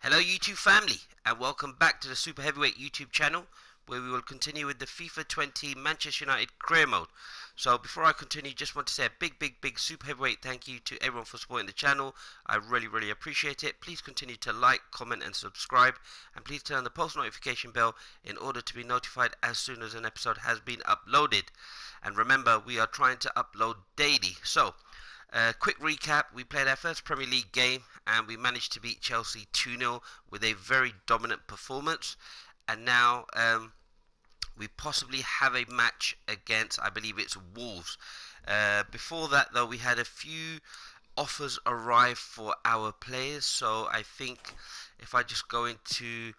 Hello YouTube family, and welcome back to the Super Heavyweight YouTube channel, where we will continue with the FIFA 20 Manchester United career mode. So before I continue, just want to say a big Super Heavyweight thank you to everyone for supporting the channel. I really appreciate it. Please continue to like, comment and subscribe, and please turn on the post notification bell in order to be notified as soon as an episode has been uploaded. And remember, we are trying to upload daily. So quick recap, we played our first Premier League game and we managed to beat Chelsea 2-0 with a very dominant performance. And now we possibly have a match against, I believe it's Wolves. Before that though, we had a few offers arrive for our players. So I think if I just go into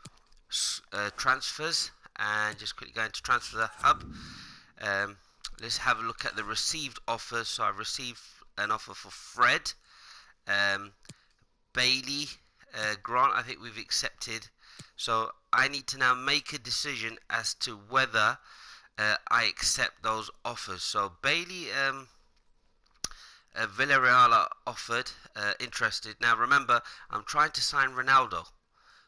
transfers and just quickly go into transfer hub, let's have a look at the received offers. So I received an offer for Fred, Bailey, Grant. I think we've accepted. So I need to now make a decision as to whether I accept those offers. So Bailey, Villarreal are offered, interested. Now remember, I'm trying to sign Ronaldo,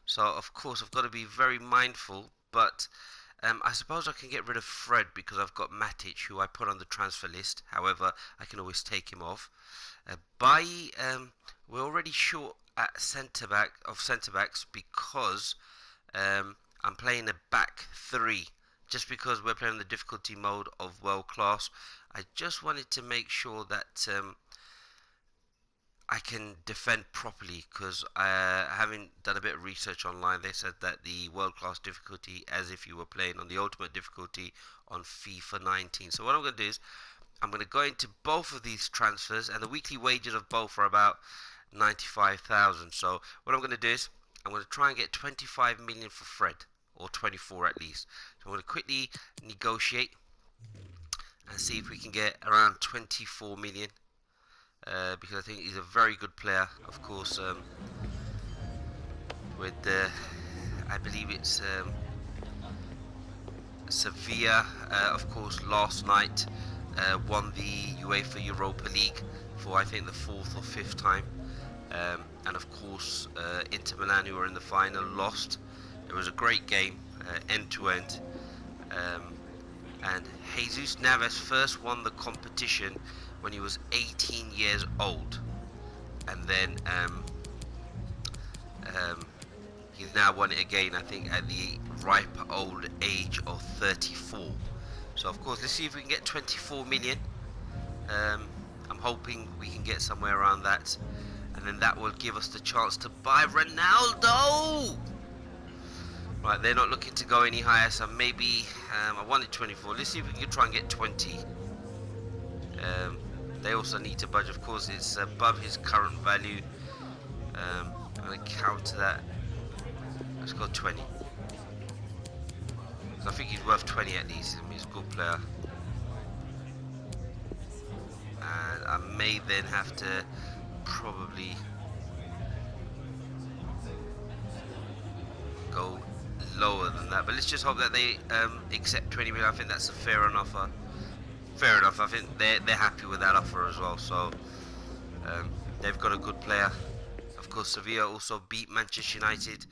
so of course I've got to be very mindful. But I suppose I can get rid of Fred because I've got Matic, who I put on the transfer list. However, I can always take him off. Bailly, we're already short at centre backs because I'm playing a back three. Just because we're playing the difficulty mode of world class, I just wanted to make sure that I can defend properly, because having done a bit of research online, they said that the world class difficulty, as if you were playing on the ultimate difficulty on FIFA 19. So what I'm going to do is I'm going to go into both of these transfers, and the weekly wages of both are about 95,000. So what I'm going to do is I'm going to try and get 25 million for Fred, or 24 at least. So I'm going to quickly negotiate and see if we can get around 24 million. Because I think he's a very good player. Of course, with I believe it's Sevilla. Of course, last night won the UEFA Europa League for I think the 4th or 5th time, and of course Inter Milan, who were in the final, lost. It was a great game, end to end. And Jesus Navas first won the competition when he was 18 years old, and then he's now won it again, I think at the ripe old age of 34. So of course, let's see if we can get 24 million. I'm hoping we can get somewhere around that, and then that will give us the chance to buy Ronaldo. Right, they're not looking to go any higher, so maybe I wanted 24. Let's see if we can try and get 20. They also need to budge. Of course, it's above his current value. I'm going to counter that. Let's go 20. So I think he's worth 20 at least. I mean, he's a good player. And I may then have to probably go lower than that. But let's just hope that they accept 20 million. I think that's a fair enough offer. Fair enough. I think they're happy with that offer as well. So they've got a good player. Of course, Sevilla also beat Manchester United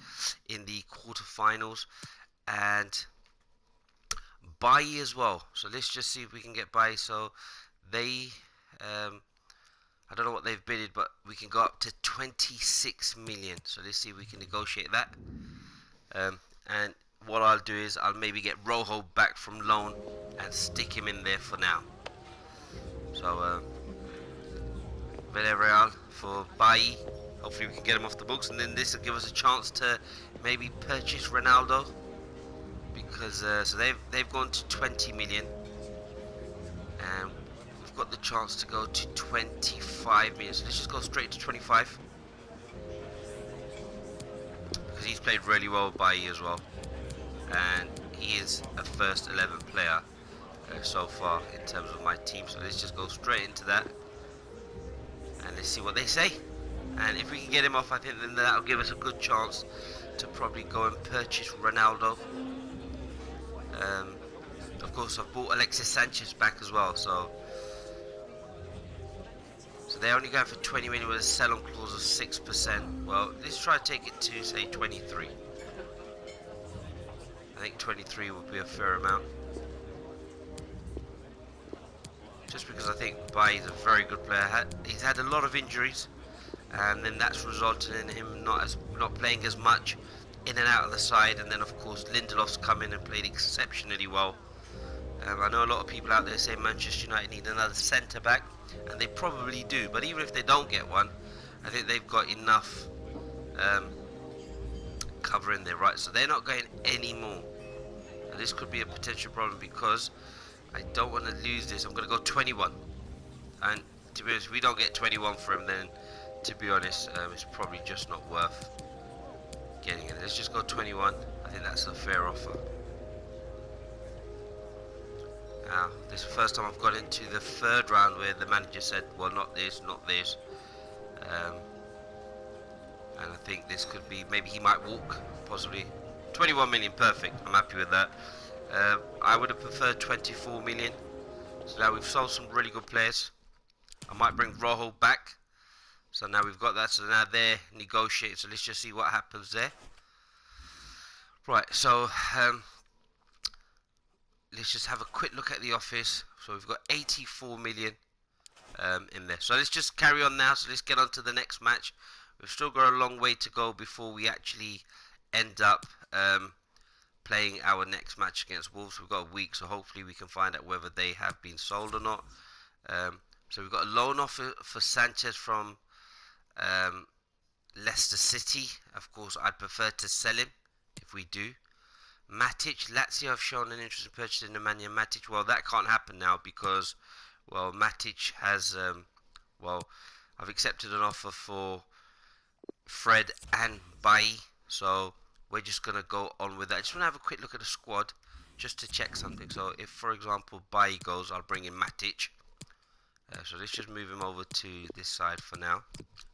in the quarterfinals, and Bailly as well. So let's just see if we can get Bailly. So they, I don't know what they've bidded, but we can go up to 26 million. So let's see if we can negotiate that. And what I'll do is I'll maybe get Rojo back from loan and stick him in there for now. So Villarreal for Bailly. Hopefully we can get him off the books, and then this will give us a chance to maybe purchase Ronaldo, because so they've gone to 20 million, and we've got the chance to go to 25 million. So let's just go straight to 25, because he's played really well with Bailly as well, and he is a first 11 player so far in terms of my team. So let's just go straight into that, and let's see what they say. And if we can get him off, I think then that'll give us a good chance to probably go and purchase Ronaldo. Of course, I've bought Alexis Sanchez back as well, so So they're only going for 20 million with a sell-on clause of 6%. Well, let's try to take it to, say, 23. I think 23 would be a fair amount. Just because I think Bailly is a very good player. He's had a lot of injuries, and then that's resulted in him not playing as much in and out of the side. And then of course Lindelof's come in and played exceptionally well. I know a lot of people out there say Manchester United need another centre back, and they probably do. But even if they don't get one, I think they've got enough covering their right, so they're not going any more. And this could be a potential problem because I don't want to lose this. I'm going to go 21, and to be honest, if we don't get 21 for him, then to be honest, it's probably just not worth getting it. Let's just go 21. I think that's a fair offer. Now, this is the first time I've got into the third round where the manager said, well, not this, not this. And I think this could be, maybe he might walk, possibly. 21 million, perfect. I'm happy with that. I would have preferred 24 million. So now we've sold some really good players. I might bring Rojo back. So now we've got that. So now they're negotiating. So let's just see what happens there. Right, so let's just have a quick look at the office. So we've got 84 million in there. So let's just carry on now. So let's get on to the next match. We've still got a long way to go before we actually end up playing our next match against Wolves. We've got a week, so hopefully we can find out whether they have been sold or not. So we've got a loan offer for Sanchez from Leicester City. Of course, I'd prefer to sell him if we do. Matic, Lazio have shown an interest in purchasing Nemanja Matic. Well, that can't happen now because, well, Matic has, I've accepted an offer for Fred and Bailly, so we're just going to go on with that. I just want to have a quick look at the squad just to check something. So if, for example, Bailly goes, I'll bring in Matic. So let's just move him over to this side for now.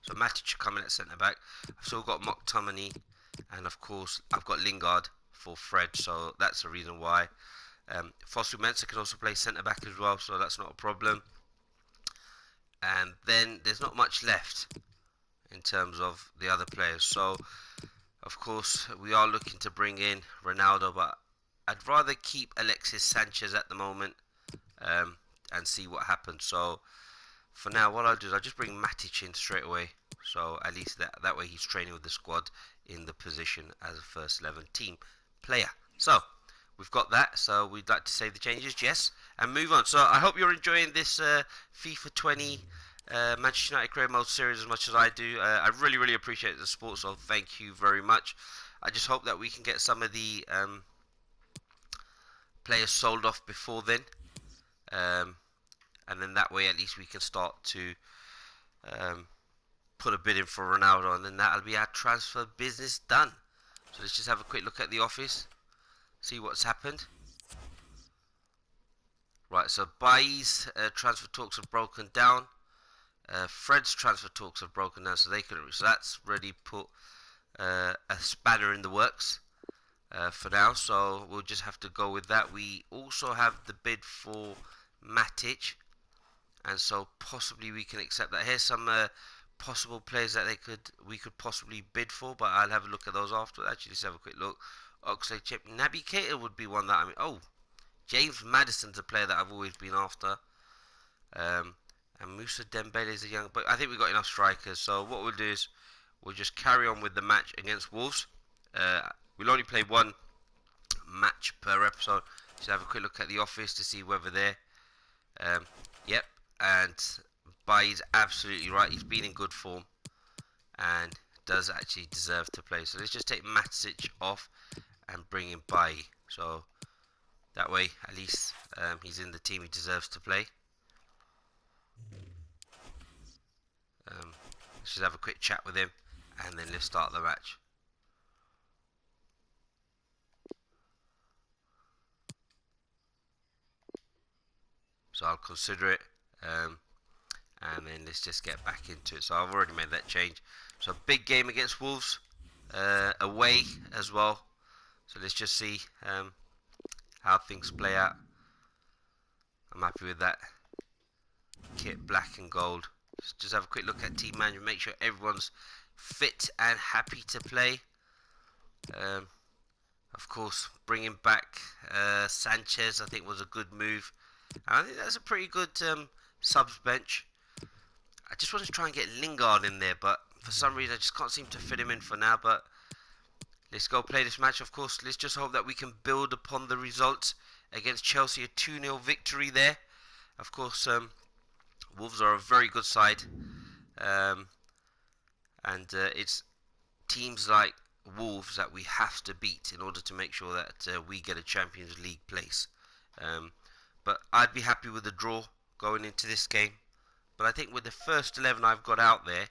So Matic coming at centre-back. I've still got McTominay, and of course I've got Lingard for Fred, so that's the reason why. Fosu Mensah can also play centre-back as well, so that's not a problem. And then there's not much left in terms of the other players. So of course we are looking to bring in Ronaldo, but I'd rather keep Alexis Sanchez at the moment and see what happens. So for now, what I'll do is I'll just bring Matic in straight away, so at least that way he's training with the squad in the position as a first 11 team player. So we've got that, so we'd like to save the changes, yes, and move on. So I hope you're enjoying this FIFA 20 Manchester United Career Mode series as much as I do. I really appreciate the support, so thank you very much. I just hope that we can get some of the players sold off before then, and then that way at least we can start to put a bid in for Ronaldo, and then that'll be our transfer business done. So let's just have a quick look at the office, see what's happened. Right, so Bailly's transfer talks have broken down. Fred's transfer talks have broken down, so they couldn't reach. So that's really put a spanner in the works for now. So we'll just have to go with that. We also have the bid for Matic, and so possibly we can accept that. Here's some possible players that we could possibly bid for, but I'll have a look at those after. Actually, let's have a quick look. Oxlade-Chip, Naby Keita would be one that I mean. Oh, James Maddison's a player that I've always been after. And Moussa Dembele is a young, but I think we've got enough strikers. So what we'll do is we'll just carry on with the match against Wolves. We'll only play one match per episode. So have a quick look at the office to see whether they're. Yep, and Bailly's absolutely right. He's been in good form and does actually deserve to play. So let's just take Matic off and bring in Bailly. So that way, at least he's in the team he deserves to play. Let's just have a quick chat with him, and then let's start the match. So I'll consider it, and then let's just get back into it. So I've already made that change. So big game against Wolves, away as well. So let's just see how things play out. I'm happy with that. Kit black and gold. Let's just have a quick look at team management, make sure everyone's fit and happy to play. Of course, bringing back Sanchez, I think, was a good move. And I think that's a pretty good subs bench. I just want to try and get Lingard in there, but for some reason I just can't seem to fit him in for now. But let's go play this match, of course. Let's just hope that we can build upon the results against Chelsea. A 2-0 victory there. Of course, Wolves are a very good side. It's teams like Wolves that we have to beat in order to make sure that we get a Champions League place. But I'd be happy with a draw going into this game. But I think with the first 11 I've got out there,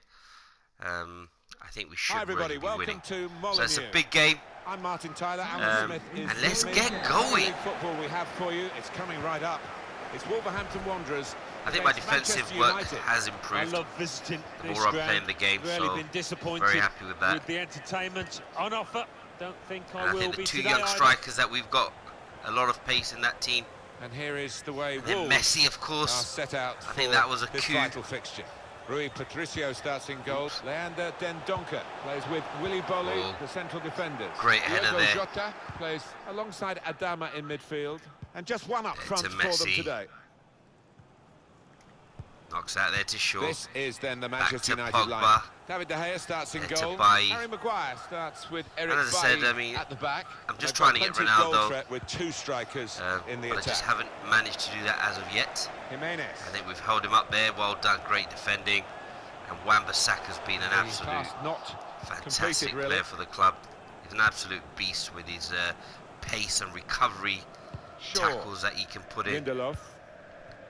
I think we should really be winning. So it's a big game. I'm Martin Tyler. And let's get going. Football we have for you. It's coming right up. It's Wolverhampton Wanderers. I think my defensive work has improved. I love visiting the more I'm playing the game, really so been disappointed very happy with that. With the entertainment on offer, don't think I think the two young strikers that we've got, a lot of pace in that team. And here is the way Wolves Messi, of course. Set out. I think that was a coup. Vital fixture. Rui Patricio starts in goal. Leander Dendoncker plays with Willy Bolly, the central defenders. Great header there. Jota plays alongside Adama in midfield. And just one up front for them today. Knocks out there to Shaw. This is then the Manchester United Pogba. line. David De Gea starts in goal. Harry Maguire starts with Eric Bailly at the back. I'm just trying to get Ronaldo with two strikers in the but attack. I just haven't managed to do that as of yet. Jimenez. I think we've held him up there. Well done, great defending. And Wan-Bissaka's been an absolute fantastic player for the club. He's an absolute beast with his pace and recovery tackles that he can put in. Lindelof.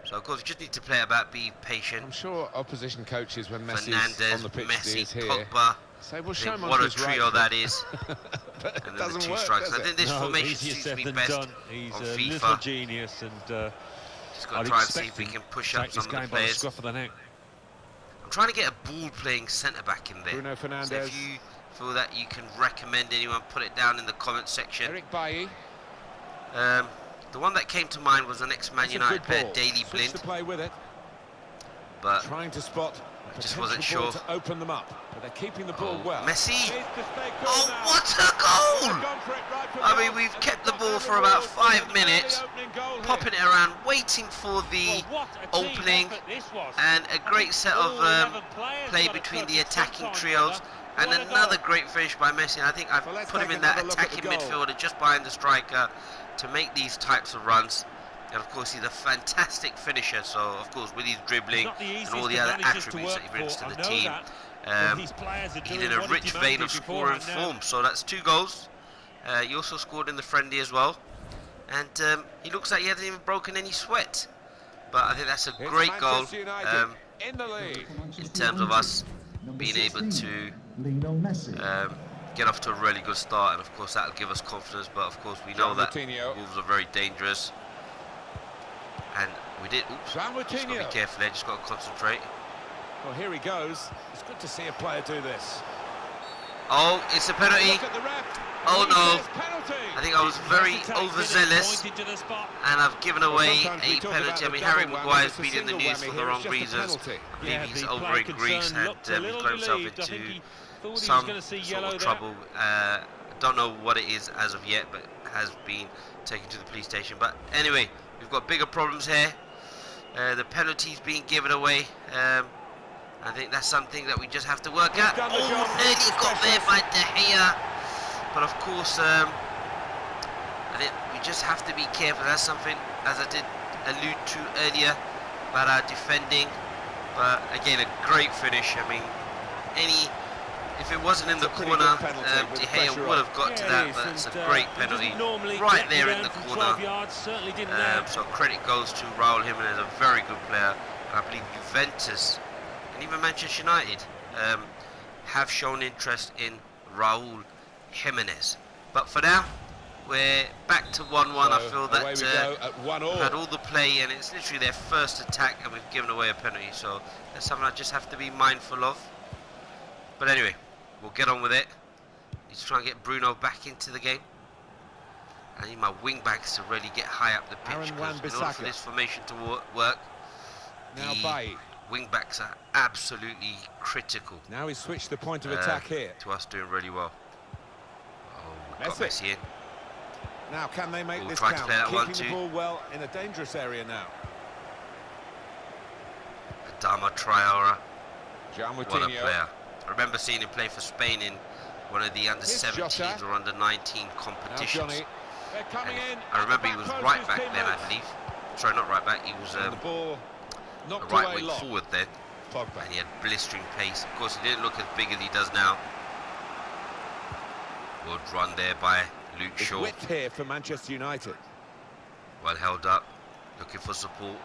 So of course you just need to play about, be patient. I'm sure opposition coaches when Messi's Fernandes, on the pitch, Messi, is here, Pogba. Say, we'll show him what a trio that is. But and it then doesn't the two work, strikers. I think this formation suits me best He's on a FIFA. little genius, and just got to try and see if we can push up some of the players. I'm trying to get a ball-playing centre-back in there. Bruno Fernandes. So if you feel that you can recommend anyone, put it down in the comment section. Eric Bailly. The one that came to mind was an ex-Man United player, Daley Blind. To play with it. But trying to spot. I just wasn't sure. To open them up, but they're keeping the ball well. Messi! Oh, what a goal! I mean, we've kept the ball for about 5 minutes, popping it around, waiting for the opening, and a great set of play between the attacking trios, and another great finish by Messi. And I think I've put him in that attacking midfielder just behind the striker to make these types of runs. And of course he's a fantastic finisher, so of course with his dribbling and all the other attributes that he brings to the team, he's in a rich vein of scoring form. So that's 2 goals. He also scored in the friendly as well, and he looks like he hasn't even broken any sweat. But I think that's a great goal in terms of us being able to get off to a really good start, and of course that'll give us confidence. But of course we know that Wolves are very dangerous. And we did. Oops. Just got to be careful there. Just got to concentrate. Well, here he goes. It's good to see a player do this. Oh, it's a penalty. Oh no! I think I was very overzealous, and I've given away a penalty. I mean, Harry Maguire's been in the news for the wrong reasons. I believe he's over in Greece and he's got himself into some sort of trouble. Don't know what it is as of yet, but has been taken to the police station. But anyway, we've got bigger problems here. The penalty's being given away. I think that's something that we just have to work out. Oh, nearly got there by De Gea. But of course, I think we just have to be careful. That's something, as I did allude to earlier, about our defending. But again, a great finish. I mean, if it wasn't in the corner, De Gea would have got to that, but it's a great penalty right there in the corner. So credit goes to Raúl Jiménez, a very good player. And I believe Juventus and even Manchester United have shown interest in Raúl Jiménez. But for now, we're back to 1-1. I feel that we've had all the play, and it's literally their first attack, and we've given away a penalty. So that's something I just have to be mindful of. But anyway, we'll get on with it. Need to try and get Bruno back into the game. I need my wing backs to really get high up the pitch, because in order for this formation to work, wing backs are absolutely critical Now he's switched the point of attack here. to us doing really well. Oh, we've got Messi. Messi in. Now can they make We'll this try to count? play that Keeping 1-2. the ball well in a dangerous area now. Adama Traore, John what a player. I remember seeing him play for Spain in one of the under-17s or under-19 Now competitions. Johnny. They're coming in. I remember he Back was post right his back then, I teammates. believe. Sorry, not right back, he was And the ball a knocked right away wing long. forward then, Pogba. and he had blistering pace. Of course, he didn't look as big as he does now. Good run there by Luke It's Shaw. width here for Manchester United. Well held up, looking for support.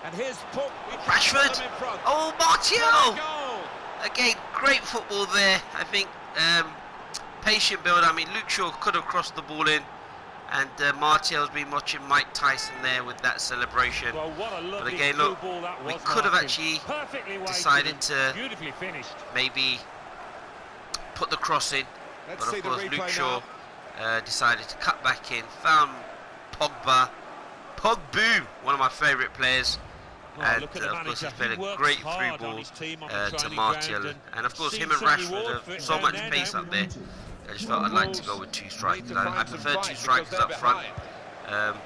And here's Pogba. Rashford! Oh, Martial! Goal! Again, great football there. I think patient build. I mean, Luke Shaw could have crossed the ball in, and Martial's been watching Mike Tyson there with that celebration. Well, what a lovely again, look, through ball that we was, could have Martin. actually Perfectly weighted decided and to beautifully finished. maybe put the cross in, Let's but see of the course replay Luke now. Shaw decided to cut back in, found Pogba. Pogba, one of my favourite players. Well, And look at the of course manager. he's played He a works great hard through on ball his team on the to training Martial, ground and of course seen him and some Rashford reward have for it so down much there pace now. up there. I just felt I'd like to go with two strikers. Need to I find some prefer fight two because strikers they're up front, behind.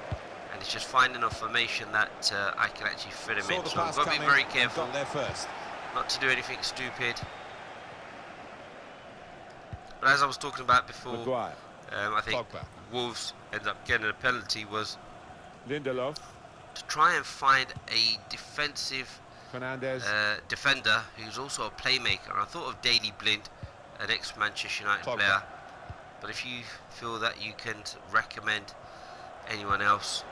and it's just finding a formation that I can actually fit him Saw in. the So we've pass got to be coming very and careful got there first. not to do anything stupid. But as I was talking about before, Maguire. I think Pogba. Wolves ended up getting a penalty was Lindelof. to try and find a defensive Fernandez. defender who's also a playmaker. And I thought of Daley Blind, an ex-Manchester United Pogba. player. But if you feel that you can recommend anyone else,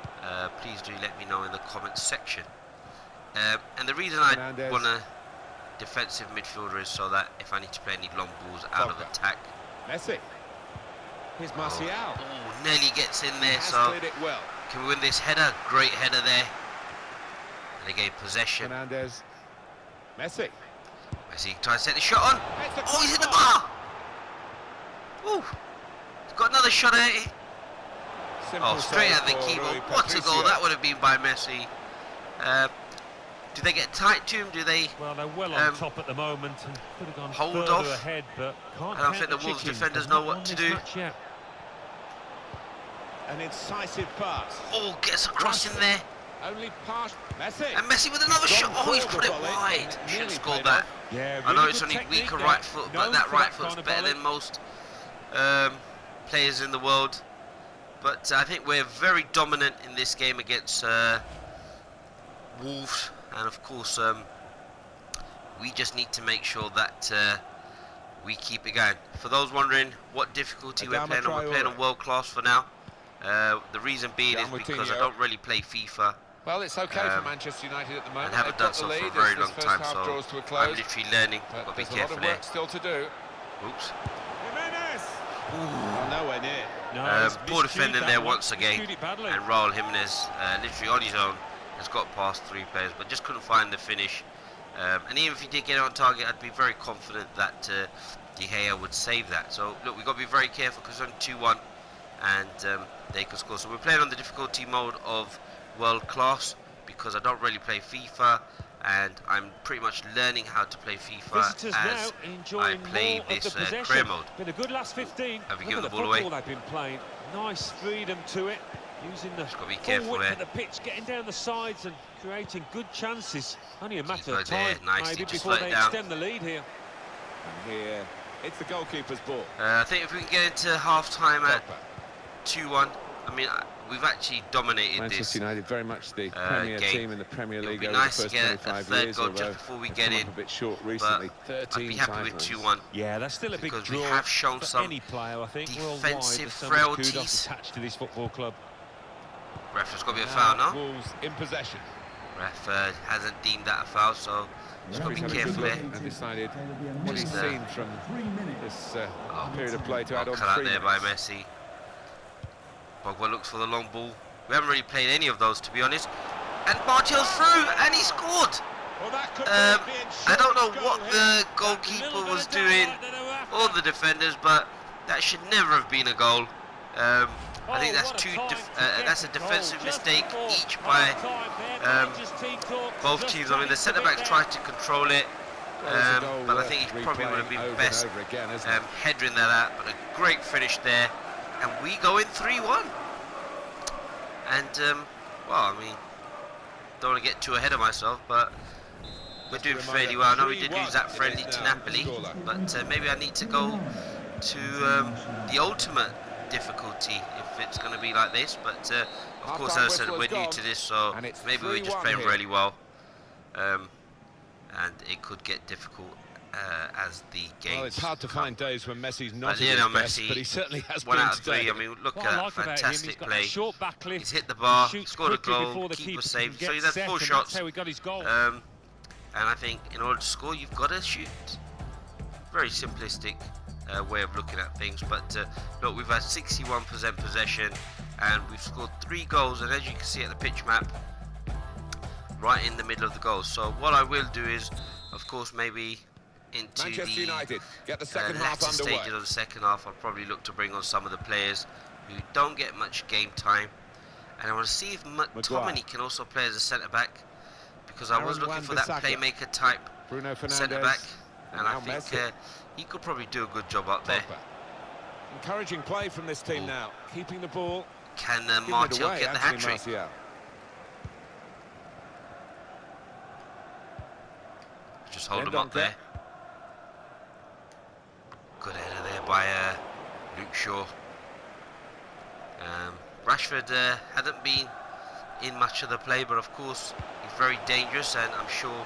please do let me know in the comments section. And the reason I Fernandez. want a defensive midfielder is so that if I need to play any long balls out of Pogba. attack. Messi. Here's Martial. Oh, nearly gets in there. Has So cleared it well. can we win this header? Great header there. And again, possession. Fernandez. Messi. Messi tries to set the shot on. It's the Oh, he's hit the crossbar. bar! Ooh. He's got another shot at it. Simple Oh, straight save at the for keeper. Rui What a goal Patricio. that would have been by Messi. Do they get tight to him? Do they? Well, they're well on top at the moment and could have gone hold further off. ahead, but can't I don't count think the Wolves chickens. defenders They've know not what won to this do. match yet. An incisive pass. Oh, gets a cross in there. Only pass. Messi. And Messi with another He's shot. gone Oh, he's for put the it volley. wide. Nearly Should have scored played that. off. Yeah, I know really it's good only technique weaker there. right foot, but Known that for right kind foot's of better volley. than most players in the world. But I think we're very dominant in this game against Wolves, and of course we just need to make sure that we keep it going. For those wondering what difficulty we're Adama playing on, we're playing on Traore. world class for now. The reason being is Down because I Coutinho. don't really play FIFA. Well, it's okay for Um, Manchester United at the And moment. haven't They've done got the so for a lead very as long this time, first half so draws to a I'm close. literally learning. But Got to be there's a lot careful of there. work still to do. Oops. Jimenez. Oh, nowhere near. No, he's Poor miscued defending that there one. once again, Miscued it badly. and Raul Jimenez literally on his own has got past three players, but just couldn't find the finish. And even if he did get it on target, I'd be very confident that De Gea would save that. So look, we've got to be very careful because it's only 2-1, and they can score. So we're playing on the difficulty mode of world class because I don't really play FIFA, and I'm pretty much learning how to play FIFA Visitors as now I enjoying play more this of the possession. career mode. Been a good last 15. Have we Look given at the the ball away? football they've been playing. Nice freedom to it, using the Just got to be full careful width there. of the pitch, getting down the sides and creating good chances. Only a matter Keeper of there, time, nicely maybe, just before let they it down. extend the lead here. And here, it's the goalkeeper's ball. I think if we can get into half time at Pogba. 2-1, I mean, we've actually dominated Manchester this. United very much the premier game. team in the Premier It would League be over nice the to first get a 25 third years, goal although just before we they've get come in, up a bit short recently. I'd 13 be happy with titles. 2-1. Yeah, that's still a big Because we draw have shown for some any player, I think, worldwide. defensive There's so much frailties. kudos attached to this football club. Ref has got to be a foul, no? Wolves in possession. Ref hasn't deemed that a foul, so just got to be He's had a good careful look there. and decided what he's Just, seen from this period of play to add on Cut out 3 there by minutes. Messi. Pogba looks for the long ball. We haven't really played any of those, to be honest. And Martial's through, and he scored. Well, that could be I don't know insurance what goal the here. goalkeeper was doing, or the defenders, but that should never have been a goal. I think that's that's a defensive mistake each by both teams. I mean, the centre-backs tried to control it, but I think it probably would have been best headering that out. But a great finish there, and we go in 3-1. And well, I mean, don't want to get too ahead of myself, but we're doing fairly well. I know we did lose that friendly to Napoli, but maybe I need to go to the ultimate difficulty if it's going to be like this. But of course, as I said, we're new to this, so maybe we're just playing really well, and it could get difficult as the game. Well, it's hard to find days when Messi's not at his best, but he certainly has been 1 out of today. 3. I mean, look at that fantastic play. Short back lift, he's hit the bar, he scored a goal, keeper saved. So he's had 4 shots. That's how he got his goal. And I think in order to score, you've got to shoot. Very simplistic way of looking at things. But look, we've had 61% possession, and we've scored 3 goals. And as you can see at the pitch map, right in the middle of the goals. So what I will do is, of course, maybe into Manchester United get the second latter half underway. stages of the second half, I'll probably look to bring on some of the players who don't get much game time. And I want to see if McTominay can also play as a centre-back, because I was looking for that playmaker type centre-back, and I think he could probably do a good job up there. Encouraging play from this team now, keeping the ball. Can Martial get the hat-trick? Just hold him up there. Good header there by Luke Shaw. Rashford hadn't been in much of the play, but of course he's very dangerous, and I'm sure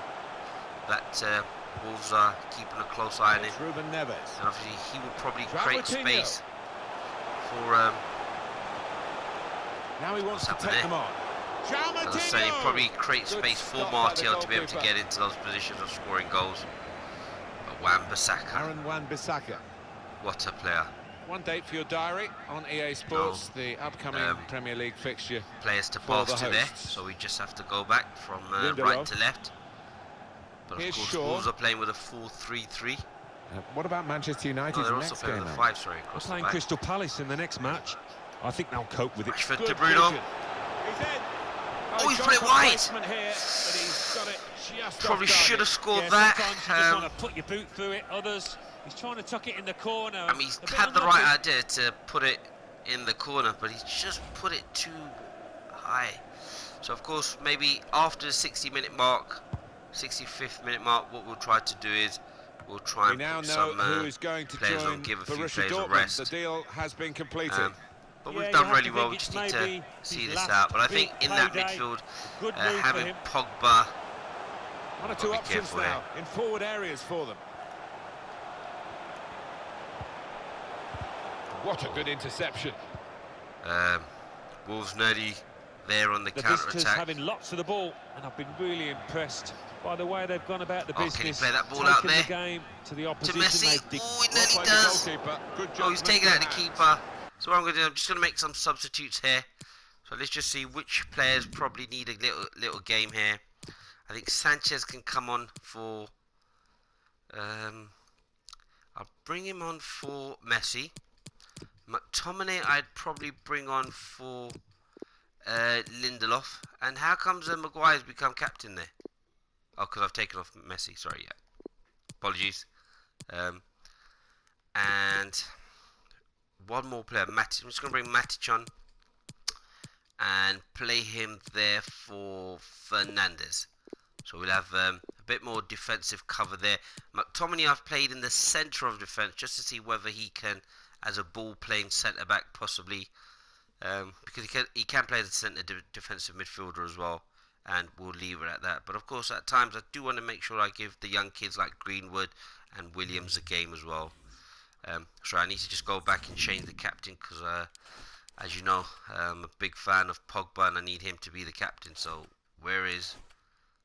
that Wolves are keeping a close eye on him. And obviously he will probably create space for now he wants to take them on. As I say, probably create space for Martial to be able to get into those positions of scoring goals. But Wan-Bissaka. What a player. One date for your diary on EA Sports, the upcoming Premier League fixture. Players to pass to there, so we just have to go back from right to left. But of course, Wolves are playing with a 4-3-3. What about Manchester United? They're also playing with a 5, sorry, across the playing back. Crystal Palace in the next match. I think they'll cope with it. Rashford to Bruno. Oh, he's put it wide. Probably should have scored that. Sometimes you just want to put your boot through it. Others, he's trying to tuck it in the corner. I mean, he's had the right idea to put it in the corner, but he's just put it too high. So, of course, maybe after the 60-minute mark, 65th minute mark, what we'll try to do is we'll try and put some players on, give a few players a rest. The deal has been completed. But we've done really well, we just need to see this out. But I think in that midfield, having Pogba, 1 or 2 options now in forward areas for them. What a good interception. Wolves nearly there on the counter-attack. Having lots of the ball, and I've been really impressed by the way they've gone about the business. Can he play that ball out there? The game to the opposition. To Messi. Oh, he nearly does. Oh, he's taking out the keeper. So what I'm going to do, I'm just going to make some substitutes here. So let's just see which players probably need a little game here. I think Sanchez can come on for... I'll bring him on for Messi. McTominay I'd probably bring on for Lindelof. And how comes Maguire's become captain there? Oh, because I've taken off Messi. Sorry, yeah. Apologies. And... one more player, Matic. I'm just going to bring Matic on and play him there for Fernandes. So we'll have a bit more defensive cover there. McTominay I've played in the centre of defence just to see whether he can, as a ball-playing centre-back possibly, because he can play as a centre defensive midfielder as well, and we'll leave it at that. But of course, at times I do want to make sure I give the young kids like Greenwood and Williams a game as well. So I need to just go back and change the captain because, as you know, I'm a big fan of Pogba and I need him to be the captain. So where is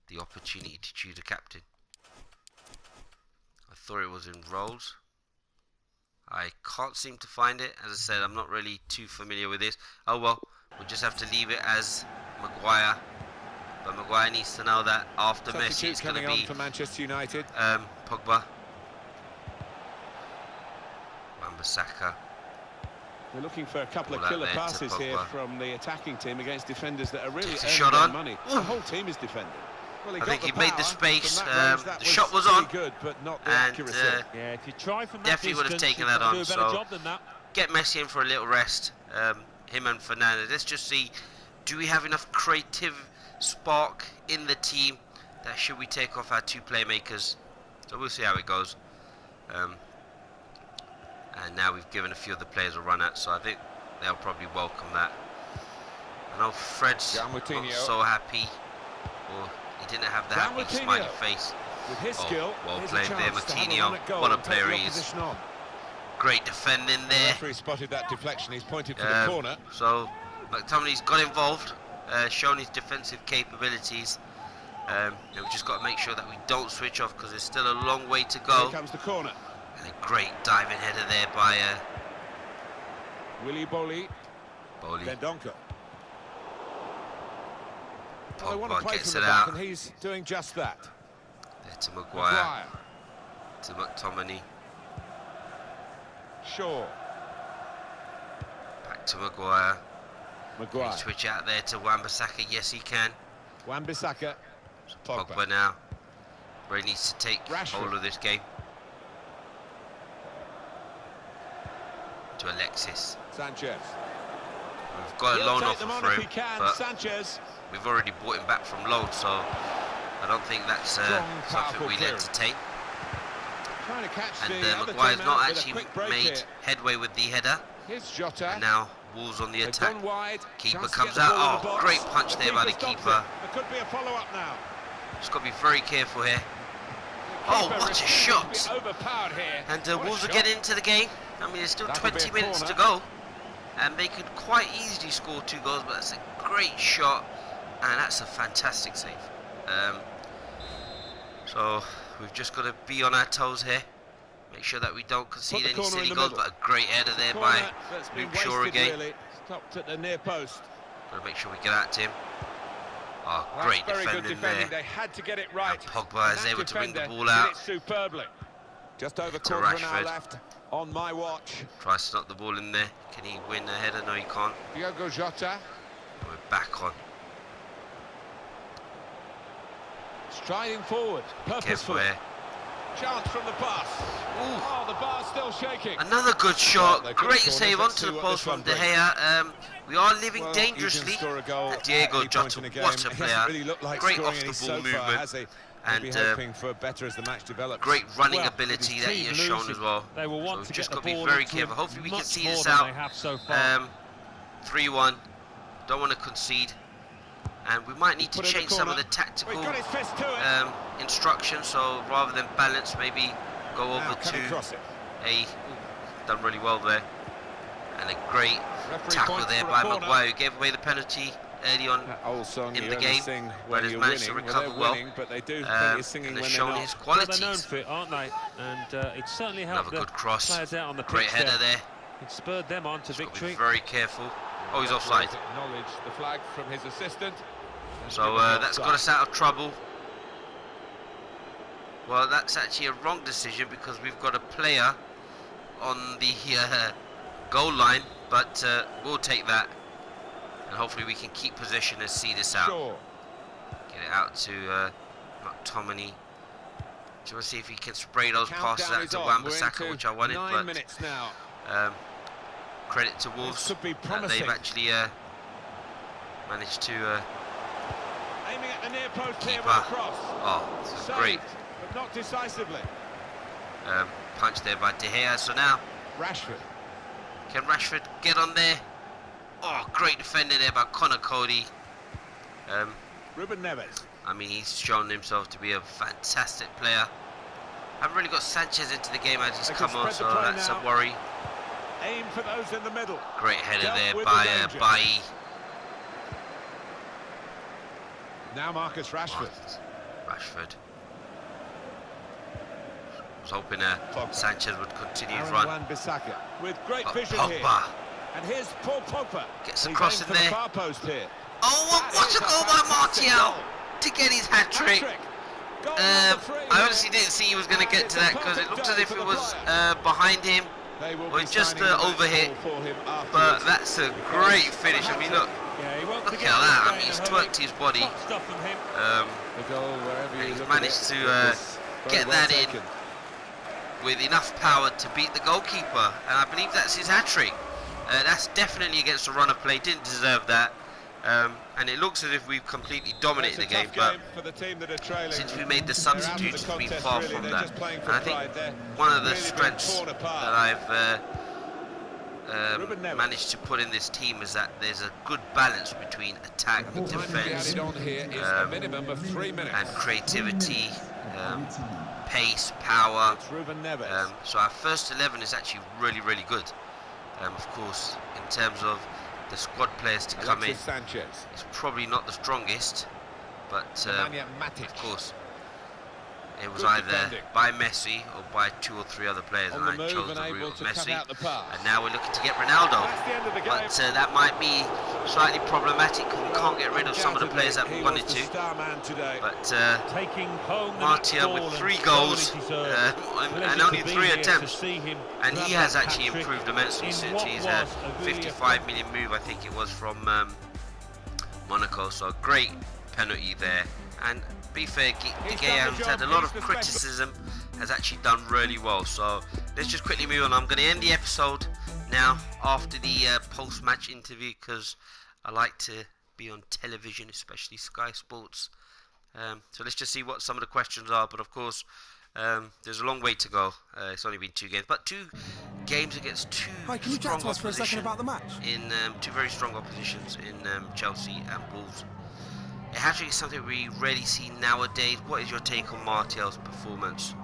the opportunity to choose a captain? I thought it was in roles. I can't seem to find it. As I said, I'm not really too familiar with this. Oh well, we'll just have to leave it as Maguire. But Maguire needs to know that after Messi it's going to be for Manchester United. Pogba. Wan-Bissaka. We're looking for a couple Ball of out killer there to passes here Pogba. from the attacking team against defenders that are really Gets a earning shot their on. money. Ooh. The whole team is defending. Well, I got think the he made the power space. from that range. That The shot was pretty on. good, but not the And accuracy. Yeah, if you try from that definitely would have distance, taken you've that got to on. do a better So job than that. get Messi in for a little rest. Him and Fernandes. Let's just see, do we have enough creative spark in the team that should we take off our 2 playmakers? So we'll see how it goes. And now we've given a few of the players a run at, so I think they'll probably welcome that. I know Fred's not so happy, or he didn't have the happy smiley face. With his skill, well here's played a there, chance to have a Moutinho. run at goal What a and take player the he is. opposition on. Great defending The there. referee spotted that deflection. He's pointed to the corner. So McTominay's got involved, shown his defensive capabilities. We've just got to make sure that we don't switch off because there's still a long way to go. Here comes the corner. And a great diving header there by Willy Bolly. Dendoncker. Well, they want to play gets from it the back, out. and he's doing just that. There to Maguire, to McTominay, Shaw. back to Maguire. Maguire. Switch out there to Wan-Bissaka. Yes, he can. Wan-Bissaka. Pogba now. Really needs to take Rashford. hold of this game. To Alexis. Sanchez. We've got a He'll loan take offer them on for if him, he can. but Sanchez. we've already bought him back from loan, so I don't think that's Strong, something powerful we'll clearance. entertain. Trying to catch And the other Maguire's team not out with a actually quick break made here. headway with the header. Here's Jota. And now Wolves on the They've attack. gone wide. Keeper Chance to comes get the ball in the out. Oh, box. great punch there by the stops keeper. it. There could be a follow-up now. Just got to be very careful here. The Oh, keeper what a refuses shot! to be overpowered here. And What a Wolves are shot. getting into the game. I mean, there's still That'll be 20 a minutes to corner. go. And they could quite easily score 2 goals, but that's a great shot. And that's a fantastic save. So we've just got to be on our toes here. Make sure that we don't concede the any corner silly in the goals, middle. but a great header there Corner by that's been Luke Shaw wasted, again. really. Stopped at the near post. Got to make sure we get at him. Oh, That's great very good defending defending. there. They had to get it right. And Pogba is that able to bring the defender ball did out. it superbly. Just over To quarter of an hour Rashford. left on my watch. Tries to knock the ball in there. Can he win the header? No, he can't. Diogo Jota. And we're back on. Striding forward. Careful Purposefully. here. Chance from the pass. Oh, the bar's still shaking. Another good shot. they're good Great corners. save Let's onto see the what post this one from De brings. Gea. We are living Well, dangerously. you can score a goal And Diego at any point Jota, in a game. what a He player. hasn't really looked like Great scoring off any the so ball far, movement. has he? And We'll be hoping for better as the match develops. great running Well, ability with that his he has team shown losing, as well. They will want So to we've just get got the to be ball very into careful. Hopefully we can much see more this than out. they have so far. 3-1. Don't want to concede. And we might need to Put in the change some of corner. the tactical He's got his fist to it. instructions. So rather than balance, maybe go Now, over can he to cross it? done really well there. And a great Referee tackle points there for a by corner. Maguire, who gave away the penalty early on. That old song in you the only game, sing but when has you're managed to winning. recover They're well. winning, but they do plenty of singing And when has they're shown not. his Well, they're known qualities. for it, aren't they? And it certainly helped Another the good cross. players out on the Great pitch header there. there. It spurred them on to Just got to victory. be very careful. Oh, he's offside. Acknowledge the flag from his assistant. So that's got us out of trouble. Well, that's actually a wrong decision because we've got a player on the goal line, but we'll take that. And hopefully we can keep possession and see this out. Sure. Get it out to McTominay. Just want to see if he can spray those passes Countdown out is to on. Wan-Bissaka, We're which I wanted, 9 but minutes now. credit to Wolves could be that promising. they've actually managed to Aiming at the near post here with keep a up. cross. Oh, this is Saved, great but not decisively. punch there by De Gea. So now, Rashford. can Rashford get on there? Oh, great defending there by Connor Cody. Ruben Neves. I mean, he's shown himself to be a fantastic player. Haven't really got Sanchez into the game as he's They can come on, spread so the play that's now. a worry. Aim for those in the middle. Great header Dealt there with by the danger. Bailly. Now Marcus Rashford. Rashford. Was hoping Pogba. Sanchez would continue his Aaron run. Wan-Bissaka with great But vision here. Pogba And here's Paul Pogba. gets a He's cross aimed in for there. the far post here. Oh, That what is a goal by fantastic Martial goal. to get his hat-trick. Hat-trick. Goal number 3 I here. honestly didn't see he was going to And get it's to a that because it perfect looks as day if for it the was player. behind him They will Well, be just signing the match overhit, ball for him but afterwards. that's a great finish. I mean, look, Yeah, he wants look to at get that. I this mean, he's game in a hurry. twerked his body, Top stuff from him. The goal, wherever and you he's look managed at it, to it was very get well that taken. in with enough power to beat the goalkeeper, and I believe that's his hat-trick. That's definitely against the run of play. Didn't deserve that. And it looks as if we've completely dominated the game, but for the team that are trailing. since we made the They're out of substitutes, the it's been contest, far really. from They're that. just playing for And I think pride. They're one of the really being strengths torn apart. that Ruben I've Neves. managed to put in this team is that there's a good balance between attack, The time to be defence, added on here is a minimum of 3 minutes. and creativity, pace, power. It's Ruben Neves. So our first 11 is actually really, really good. Of course, in terms of the squad players to come in, Alexis Sanchez. it's probably not the strongest, but Nemanja Matic. of course, it was Good either defending. by Messi or by 2 or 3 other players, On and the I move chose and the able route of to cut Messi. out the pass. And now we're looking to get Ronaldo, That's the end of the game. but that might be slightly problematic because we can't get rid of some of the players that we He wanted was the to. star man today. But Taking home the Martial match with ball 3 and goals thoroughly deserved. and Pleasure only to be 3 here to attempts, see him and grab he has that actually hat-trick improved immensely in since what his was a really 55 million move, I think it was, from Monaco. So a great penalty there, and be fair, De Gea has had a lot of criticism, has actually done really well. So let's just quickly move on. I'm going to end the episode now after the post-match interview because I like to be on television, especially Sky Sports. So let's just see what some of the questions are. But of course, there's a long way to go. It's only been 2 games, but 2 games against 2 Hi, can you chat strong to us for a second opposition about the match? in 2 very strong oppositions in Chelsea and Wolves. A hat-trick is something we rarely see nowadays. What is your take on Martial's performance?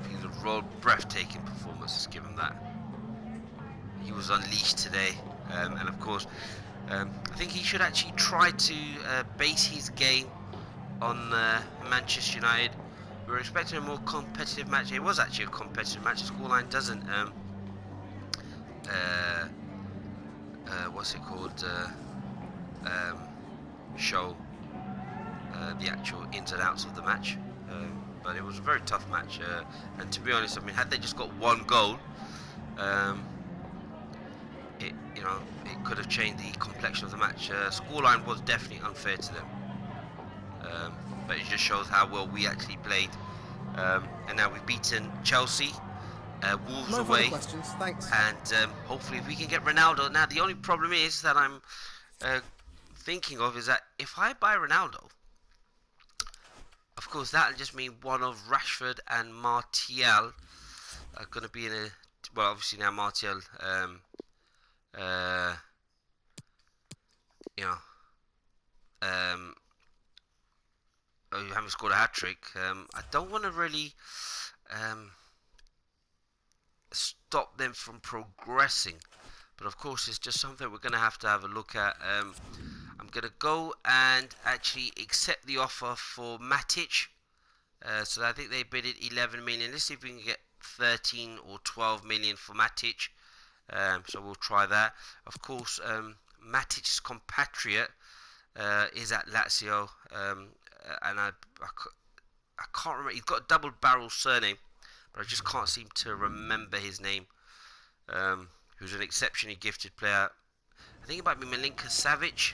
He's a real breathtaking performance, let's give him that. He was unleashed today, and of course, I think he should actually try to base his game on Manchester United. We were expecting a more competitive match. It was actually a competitive match. The scoreline doesn't what's it called, show the actual ins and outs of the match, but it was a very tough match, and to be honest, I mean, had they just got 1 goal, it could have changed the complexion of the match. Scoreline was definitely unfair to them, but it just shows how well we actually played, and now we've beaten Chelsea, Wolves No further away, questions, thanks. and hopefully if we can get Ronaldo. Now the only problem is that I'm thinking of is that if I buy Ronaldo, of course that'll just mean one of Rashford and Martial are going to be in a, well, obviously now Martial you haven't scored a hat-trick. I don't want to really stop them from progressing, but of course it's just something we're going to have a look at. I'm going to go and actually accept the offer for Matic, so I think they bid it 11 million. Let's see if we can get 13 or 12 million for Matic, so we'll try that. Of course, Matic's compatriot is at Lazio, and I can't remember, he's got a double-barrel surname, but I just can't seem to remember his name. Who's an exceptionally gifted player. I think it might be Milinka Savic,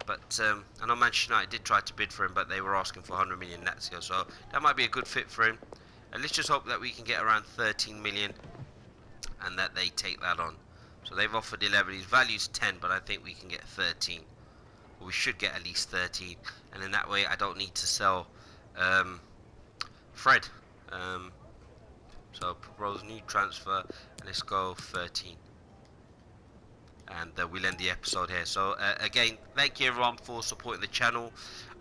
but I know Manchester United did try to bid for him, but they were asking for 100 million Lazio, so that might be a good fit for him. And let's just hope that we can get around 13 million and that they take that on. So they've offered 11, his value's 10, but I think we can get 13. Or we should get at least 13, and in that way I don't need to sell Fred. So propose new transfer, and let's go 13. And we'll end the episode here. So again, thank you everyone for supporting the channel.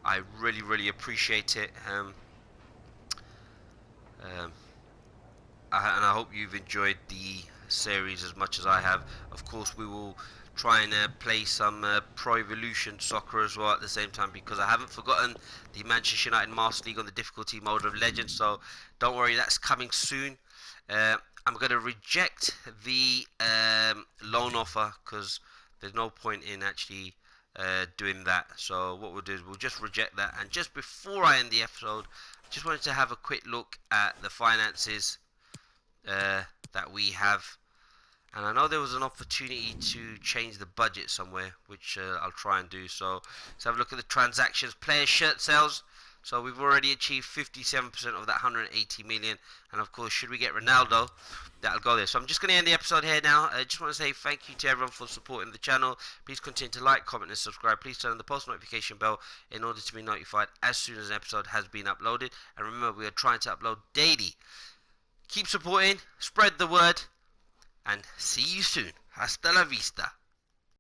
I really appreciate it. And I hope you've enjoyed the series as much as I have. Of course, we will try and play some Pro Evolution Soccer as well at the same time, because I haven't forgotten the Manchester United Master League on the difficulty mode of Legends, so don't worry, that's coming soon. I'm going to reject the loan offer because there's no point in actually doing that. So what we'll do is we'll just reject that, and just before I end the episode, just wanted to have a quick look at the finances that we have. And I know there was an opportunity to change the budget somewhere, which I'll try and do. So let's have a look at the transactions. Player shirt sales. So we've already achieved 57% of that 180 million. And of course, should we get Ronaldo, that'll go there. So I'm just going to end the episode here now. I just want to say thank you to everyone for supporting the channel. Please continue to like, comment and subscribe. Please turn on the post notification bell in order to be notified as soon as an episode has been uploaded. And remember, we are trying to upload daily. Keep supporting, spread the word, and see you soon. Hasta la vista.